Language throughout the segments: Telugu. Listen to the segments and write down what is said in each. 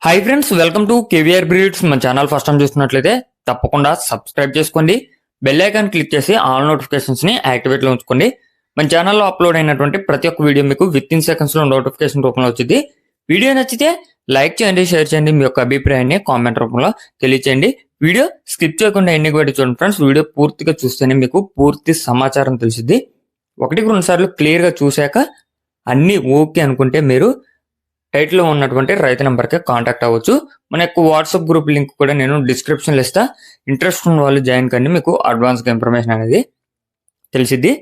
Hi friends, welcome to KVR breeds. మన ఛానల్ ఫస్ట్ టైం చూస్తున్నట్లయితే తప్పకుండా సబ్స్క్రైబ్ చేసుకోండి. బెల్ ఐకాన్ క్లిక్ చేసి ఆల్ నోటిఫికేషన్స్ ని యాక్టివేట్ లో ఉంచుకోండి. మన ఛానల్లో అప్లోడ్ అయినటువంటి ప్రతి ఒక్క వీడియో మీకు విత్ ఇన్ సెకండ్స్ లో నోటిఫికేషన్ రూపంలో వచ్చింది. వీడియో నచ్చితే లైక్ చేయండి, షేర్ చేయండి, మీ యొక్క అభిప్రాయాన్ని కామెంట్ రూపంలో తెలియచేయండి. వీడియో స్కిప్ చేయకుండా ఎన్నిక పెట్టి చూడండి ఫ్రెండ్స్. వీడియో పూర్తిగా చూస్తేనే మీకు పూర్తి సమాచారం తెలిసింది. 1-2 సార్లు క్లియర్ గా చూశాక అన్ని ఓకే అనుకుంటే మీరు టైటిల్ లో ఉన్నటువంటి రైతు నంబర్కి కాంటాక్ట్ అవ్వచ్చు. మన యొక్క వాట్సాప్ గ్రూప్ లింక్ కూడా నేను డిస్క్రిప్షన్లో ఇస్తా. ఇంట్రెస్ట్ ఉన్న వాళ్ళు జాయిన్ కండి, మీకు అడ్వాన్స్గా ఇన్ఫర్మేషన్ అనేది తెలిసిద్ది.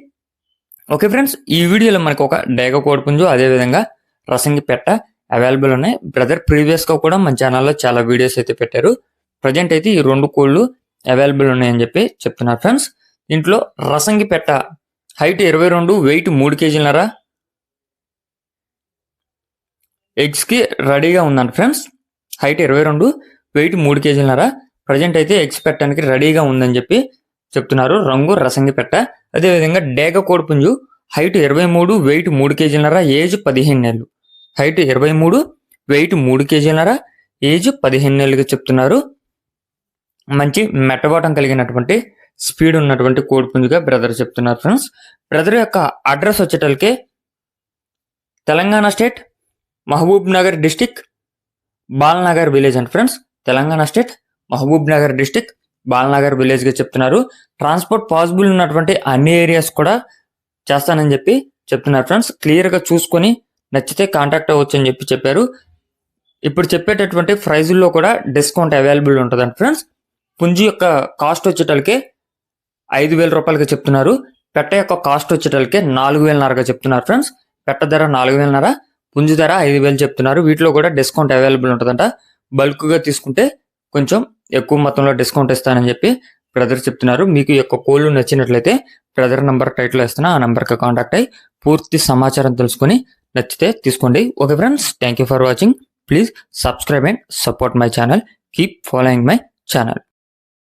ఓకే ఫ్రెండ్స్, ఈ వీడియోలో మనకు ఒక డేగ కోడిపుంజు అదేవిధంగా రసంగి పెట్ట అవైలబుల్ ఉన్నాయి. బ్రదర్ ప్రీవియస్గా కూడా మన ఛానల్లో చాలా వీడియోస్ అయితే పెట్టారు. ప్రజెంట్ అయితే ఈ 2 కోళ్ళు అవైలబుల్ ఉన్నాయని చెప్పి చెప్తున్నారు ఫ్రెండ్స్. దీంట్లో రసంగి పెట్ట హైట్ 22, వెయిట్ 3 కేజీలన్నర, ఎగ్స్ కి రెడీగా ఉందంట ఫ్రెండ్స్. హైట్ 22, వెయిట్ 3 కేజీలన్నర. ప్రజెంట్ అయితే ఎగ్స్ పెట్టడానికి రెడీగా ఉందని చెప్పి చెప్తున్నారు. రంగు రసంగి పెట్ట. అదేవిధంగా డేగ కోడిపుంజు హైట్ 23, వెయిట్ 3 కేజీలన్నర, ఏజ్ 15 ఏళ్ళు. హైట్ 23, వెయిట్ 3 కేజీలన్నర, ఏజ్ 15 ఏళ్ళుగా చెప్తున్నారు. మంచి మెట్టబాటం కలిగినటువంటి స్పీడ్ ఉన్నటువంటి కోడిపుంజుగా బ్రదర్ చెప్తున్నారు ఫ్రెండ్స్. బ్రదర్ యొక్క అడ్రస్ వచ్చేటలకే Telangana state, Mahabubnagar district, Balnagar village and friends. Telangana state, Mahabubnagar district, Balnagar village గా చెప్తున్నారు. ట్రాన్స్పోర్ట్ పాసిబుల్ ఉన్నటువంటి అన్ని ఏరియాస్ కూడా చేస్తానని చెప్పి చెప్తున్నారు ఫ్రెండ్స్. క్లియర్ గా చూసుకొని నచ్చితే కాంటాక్ట్ అవ్వచ్చు అని చెప్పి చెప్పారు. ఇప్పుడు చెప్పేటటువంటి ప్రైజుల్లో కూడా డిస్కౌంట్ అవైలబుల్ ఉంటుందండి ఫ్రెండ్స్. పుంజు యొక్క కాస్ట్ వచ్చేటలకే 5,000 రూపాయలుగా చెప్తున్నారు. పెట్ట యొక్క కాస్ట్ వచ్చేటలకే 4,500గా చెప్తున్నారు ఫ్రెండ్స్. పెట్ట ధర 4,500, పుంజు ధర 5,000 చెప్తున్నారు. వీటిలో కూడా డిస్కౌంట్ అవైలబుల్ ఉంటుందంట. బల్క్ గా తీసుకుంటే కొంచెం ఎక్కువ మొత్తంలో డిస్కౌంట్ ఇస్తానని చెప్పి బ్రదర్ చెప్తున్నారు. మీకు ఈ యొక్క కోళ్ళు నచ్చినట్లయితే బ్రదర్ నంబర్ టైటిల్ ఇస్తున్నా, ఆ నంబర్కి కాంటాక్ట్ అయ్యి పూర్తి సమాచారం తెలుసుకొని నచ్చితే తీసుకోండి. Okay friends, thank you for watching. Please subscribe and support my channel. Keep following my channel.